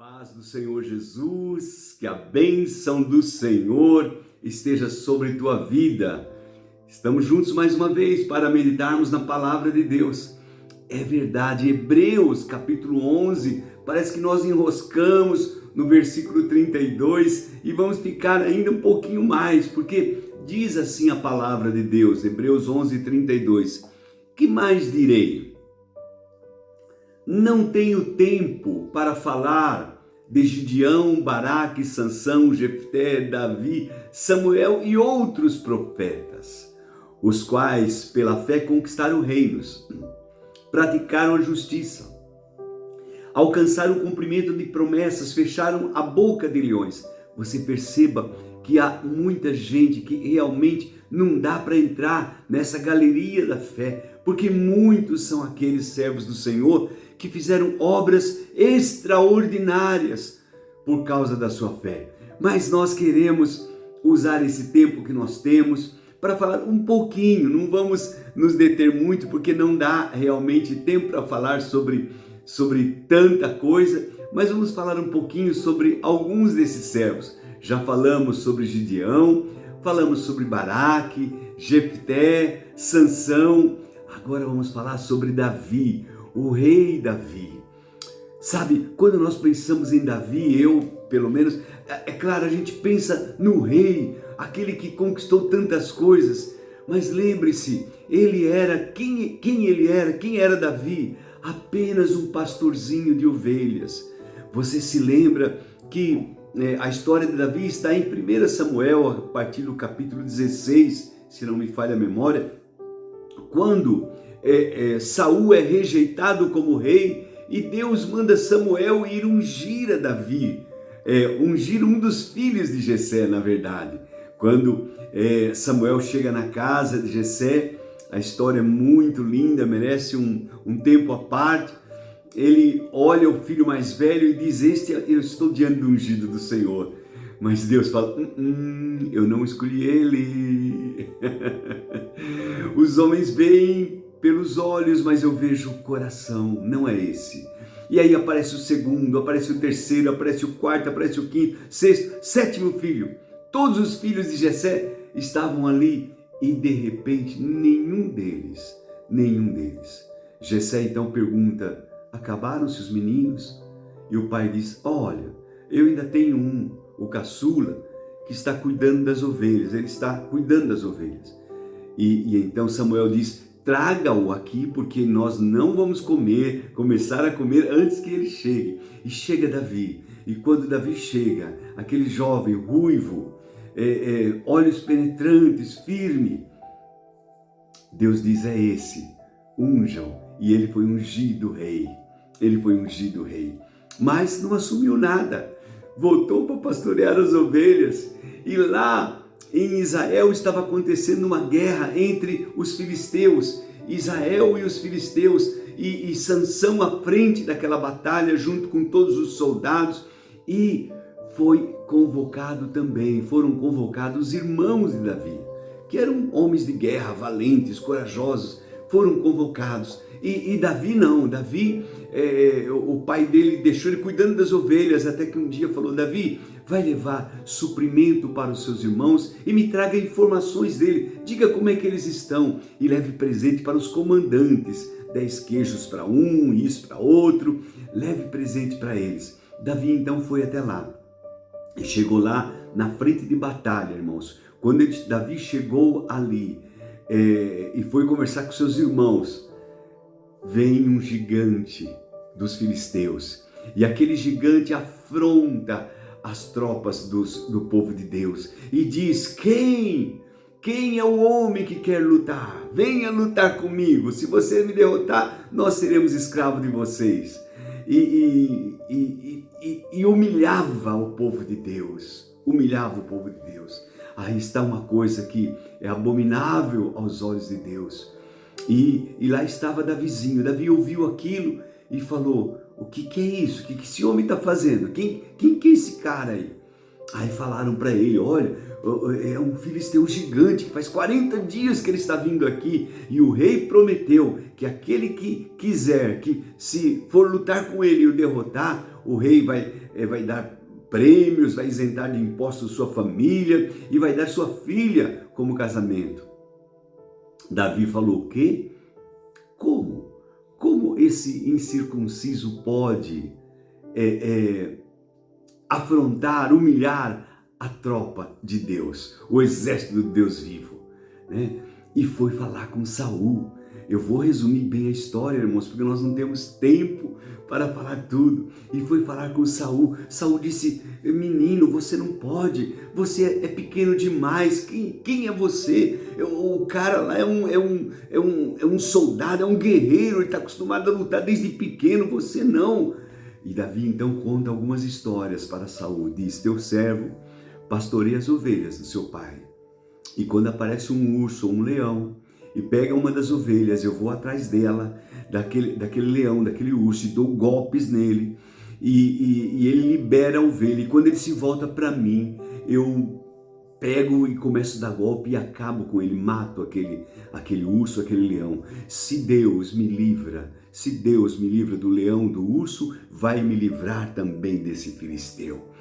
Paz do Senhor Jesus, que a bênção do Senhor esteja sobre tua vida. Estamos juntos mais uma vez para meditarmos na palavra de Deus. É verdade, Hebreus capítulo 11, parece que nós enroscamos no versículo 32 e vamos ficar ainda um pouquinho mais, porque diz assim a palavra de Deus, Hebreus 11, 32. Que mais direi? Não tenho tempo para falar de Gideão, Baraque, Sansão, Jefté, Davi, Samuel e outros profetas, os quais pela fé conquistaram reinos, praticaram a justiça, alcançaram o cumprimento de promessas, fecharam a boca de leões. Você perceba que há muita gente que realmente não dá para entrar nessa galeria da fé, porque muitos são aqueles servos do Senhor que fizeram obras extraordinárias por causa da sua fé. Mas nós queremos usar esse tempo que nós temos para falar um pouquinho, não vamos nos deter muito, porque não dá realmente tempo para falar sobre tanta coisa, mas vamos falar um pouquinho sobre alguns desses servos. Já falamos sobre Gideão, falamos sobre Baraque, Jefté, Sansão, agora vamos falar sobre Davi, o rei Davi. Sabe, quando nós pensamos em Davi, eu, pelo menos, é claro, a gente pensa no rei, aquele que conquistou tantas coisas, mas lembre-se, ele era, quem era Davi? Apenas um pastorzinho de ovelhas. Você se lembra que a história de Davi está em 1 Samuel, a partir do capítulo 16, se não me falha a memória, quando Saul é rejeitado como rei e Deus manda Samuel ir ungir a Davi, ungir um dos filhos de Jessé, na verdade. Quando Samuel chega na casa de Jessé, a história é muito linda, merece um tempo à parte. Ele olha o filho mais velho e diz: eu estou diante do ungido do Senhor. Mas Deus fala: eu não escolhi ele. Os homens veem pelos olhos, mas eu vejo o coração, não é esse. E aí aparece o segundo, aparece o terceiro, aparece o quarto, aparece o quinto, sexto, sétimo filho. Todos os filhos de Jessé estavam ali e de repente nenhum deles. Jessé então pergunta: acabaram-se os meninos? E o pai diz: olha, eu ainda tenho um, o caçula, que está cuidando das ovelhas, ele está cuidando das ovelhas. E então Samuel diz: traga-o aqui, porque nós não vamos começar a comer antes que ele chegue. E chega Davi, e quando Davi chega, aquele jovem ruivo, olhos penetrantes, firme, Deus diz: é esse, unjam. E ele foi ungido rei, mas não assumiu nada, voltou para pastorear as ovelhas. E lá em Israel estava acontecendo uma guerra entre os filisteus, Israel e os filisteus, e Sansão à frente daquela batalha junto com todos os soldados, e foram convocados os irmãos de Davi, que eram homens de guerra, valentes, corajosos, foram convocados. E Davi não, o pai dele deixou ele cuidando das ovelhas, até que um dia falou: Davi, vai levar suprimento para os seus irmãos e me traga informações dele, diga como é que eles estão, e leve presente para os comandantes, 10 queijos para um, isso para outro, leve presente para eles. Davi então foi até lá, e chegou lá na frente de batalha, irmãos. Quando Davi chegou ali e foi conversar com seus irmãos, vem um gigante dos filisteus, e aquele gigante afronta as tropas do povo de Deus e diz: quem é o homem que quer lutar? Venha lutar comigo, se você me derrotar, nós seremos escravos de vocês. E humilhava o povo de Deus, Aí está uma coisa que é abominável aos olhos de Deus. E lá estava Davizinho. Davi ouviu aquilo e falou: o que é isso? O que esse homem está fazendo? Quem que é esse cara aí? Aí falaram para ele: olha, é um filisteu gigante, que faz 40 dias que ele está vindo aqui, e o rei prometeu que aquele que quiser, que se for lutar com ele e o derrotar, o rei vai dar prêmios, vai isentar de impostos sua família e vai dar sua filha como casamento. Davi falou o quê? Como? Como esse incircunciso pode afrontar, humilhar a tropa de Deus, o exército do Deus vivo, né? E foi falar com Saul. Eu vou resumir bem a história, irmãos, porque nós não temos tempo para falar tudo. E foi falar com Saul. Saul disse: menino, você não pode, você é pequeno demais. Quem é você? O cara lá é um soldado, é um guerreiro, ele está acostumado a lutar desde pequeno, você não. E Davi então conta algumas histórias para Saul. Diz: teu servo pastoreia as ovelhas do seu pai. E quando aparece um urso ou um leão e pega uma das ovelhas, eu vou atrás dela, daquele leão, daquele urso, e dou golpes nele, e ele libera a ovelha. E quando ele se volta para mim, eu pego e começo a dar golpe e acabo com ele, mato aquele urso, aquele leão. Se Deus me livra do leão, do urso, vai me livrar também desse filisteu.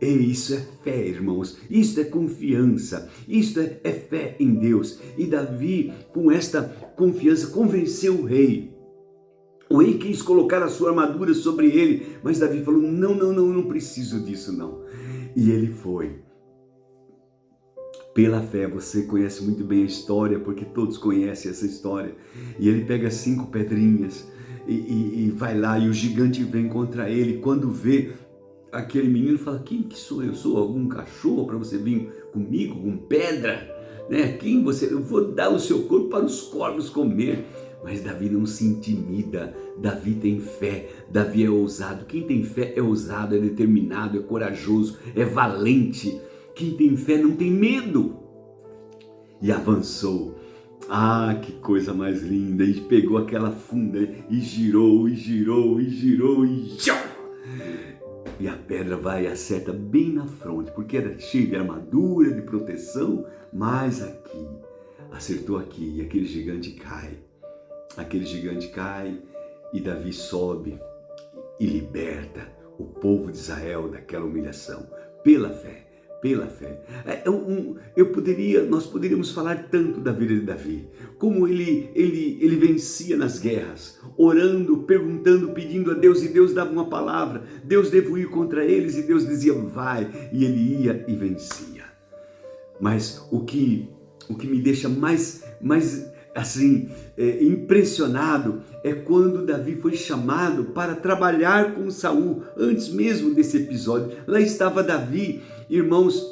E isso é fé, irmãos, isso é confiança, isso é fé em Deus. E Davi, com esta confiança, convenceu o rei. O rei quis colocar a sua armadura sobre ele, mas Davi falou: não preciso disso não. E ele foi. Pela fé, você conhece muito bem a história, porque todos conhecem essa história. E ele pega 5 pedrinhas e vai lá, e o gigante vem contra ele. Quando vê aquele menino, fala: quem que sou eu? Sou algum cachorro para você vir comigo com pedra? Né? Quem você? Eu vou dar o seu corpo para os corvos comer. Mas Davi não se intimida, Davi tem fé, Davi é ousado. Quem tem fé é ousado, é determinado, é corajoso, é valente. Quem tem fé não tem medo. E avançou. Ah, que coisa mais linda. E pegou aquela funda e girou, e girou, e girou, e e a pedra vai e acerta bem na fronte, porque era cheio de armadura, de proteção, mas aqui, acertou aqui, e aquele gigante cai. Aquele gigante cai e Davi sobe e liberta o povo de Israel daquela humilhação, pela fé. Pela fé. Nós poderíamos falar tanto da vida de Davi, como ele vencia nas guerras, orando, perguntando, pedindo a Deus, e Deus dava uma palavra. Deus devo ir contra eles, e Deus dizia: vai, e ele ia e vencia. Mas o que me deixa mais assim, impressionado é quando Davi foi chamado para trabalhar com Saul. Antes mesmo desse episódio, lá estava Davi, irmãos,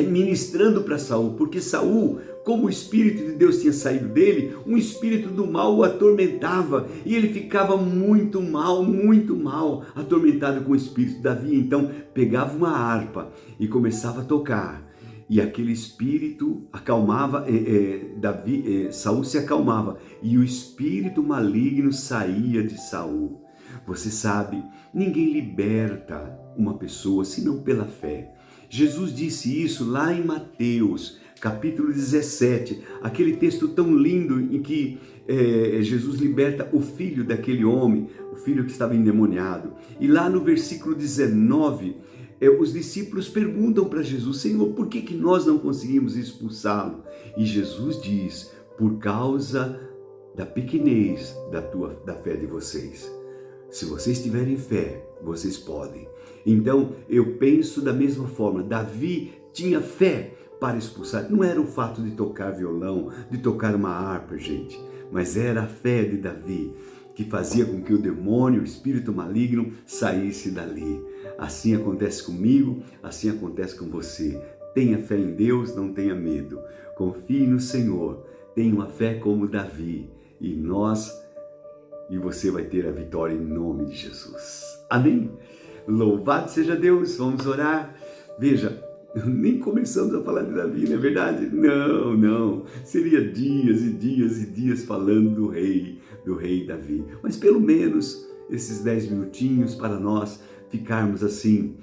ministrando para Saul, porque Saul, como o Espírito de Deus tinha saído dele, um espírito do mal o atormentava, e ele ficava muito mal, atormentado com o espírito. Davi então pegava uma harpa e começava a tocar, e aquele espírito acalmava, Saul se acalmava, e o espírito maligno saía de Saul. Você sabe, ninguém liberta uma pessoa senão pela fé. Jesus disse isso lá em Mateus, capítulo 17, aquele texto tão lindo em que Jesus liberta o filho daquele homem, o filho que estava endemoniado. E lá no versículo 19, os discípulos perguntam para Jesus: Senhor, por que nós não conseguimos expulsá-lo? E Jesus diz: por causa da pequenez da fé de vocês. Se vocês tiverem fé, vocês podem. Então, eu penso da mesma forma. Davi tinha fé para expulsar. Não era o fato de tocar violão, de tocar uma harpa, gente, mas era a fé de Davi que fazia com que o demônio, o espírito maligno, saísse dali. Assim acontece comigo, assim acontece com você. Tenha fé em Deus, não tenha medo. Confie no Senhor. Tenha uma fé como Davi. E você vai ter a vitória em nome de Jesus. Amém? Louvado seja Deus. Vamos orar. Veja, nem começamos a falar de Davi, não é verdade? Não. Seria dias e dias e dias falando do rei Davi. Mas pelo menos esses 10 minutinhos para nós ficarmos assim,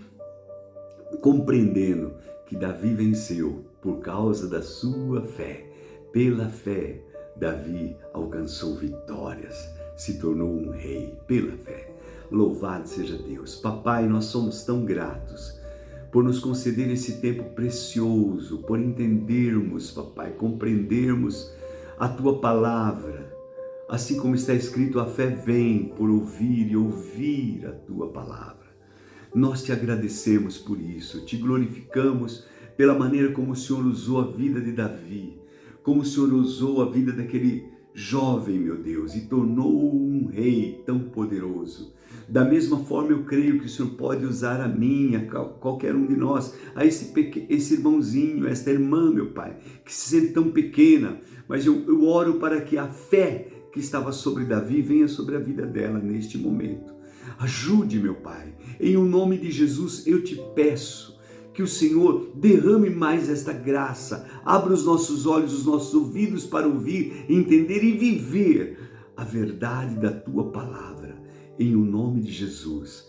compreendendo que Davi venceu por causa da sua fé. Pela fé, Davi alcançou vitórias, se tornou um rei pela fé. Louvado seja Deus. Papai, nós somos tão gratos por nos conceder esse tempo precioso, por entendermos, papai, compreendermos a tua palavra. Assim como está escrito, a fé vem por ouvir e ouvir a tua palavra. Nós te agradecemos por isso, te glorificamos pela maneira como o Senhor usou a vida de Davi, como o Senhor usou a vida daquele jovem, meu Deus, e tornou um rei tão poderoso. Da mesma forma, eu creio que o Senhor pode usar a mim, a qualquer um de nós, a esse irmãozinho, esta irmã, meu Pai, que se sente tão pequena, mas eu oro para que a fé que estava sobre Davi venha sobre a vida dela neste momento. Ajude, meu Pai, em o nome de Jesus eu te peço que o Senhor derrame mais esta graça, abra os nossos olhos, os nossos ouvidos para ouvir, entender e viver a verdade da tua palavra. Em o nome de Jesus,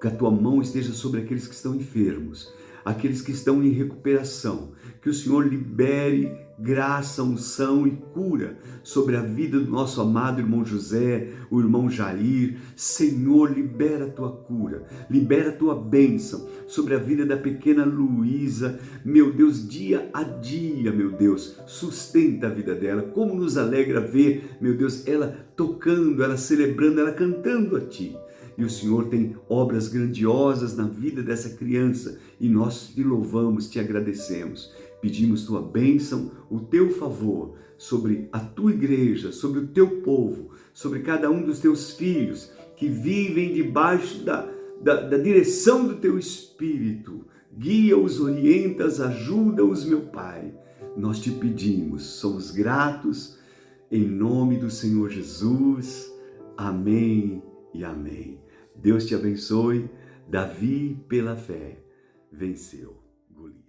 que a tua mão esteja sobre aqueles que estão enfermos, aqueles que estão em recuperação, que o Senhor libere graça, unção e cura sobre a vida do nosso amado irmão José, o irmão Jair. Senhor, libera a tua cura, libera a tua bênção sobre a vida da pequena Luísa, meu Deus, dia a dia, meu Deus, sustenta a vida dela. Como nos alegra ver, meu Deus, ela tocando, ela celebrando, ela cantando a ti. E o Senhor tem obras grandiosas na vida dessa criança e nós te louvamos, te agradecemos. Pedimos tua bênção, o teu favor sobre a tua igreja, sobre o teu povo, sobre cada um dos teus filhos que vivem debaixo da direção do teu Espírito. Guia-os, orienta-os, ajuda-os, meu Pai. Nós te pedimos, somos gratos, em nome do Senhor Jesus. Amém e amém. Deus te abençoe. Davi, pela fé, venceu Golias.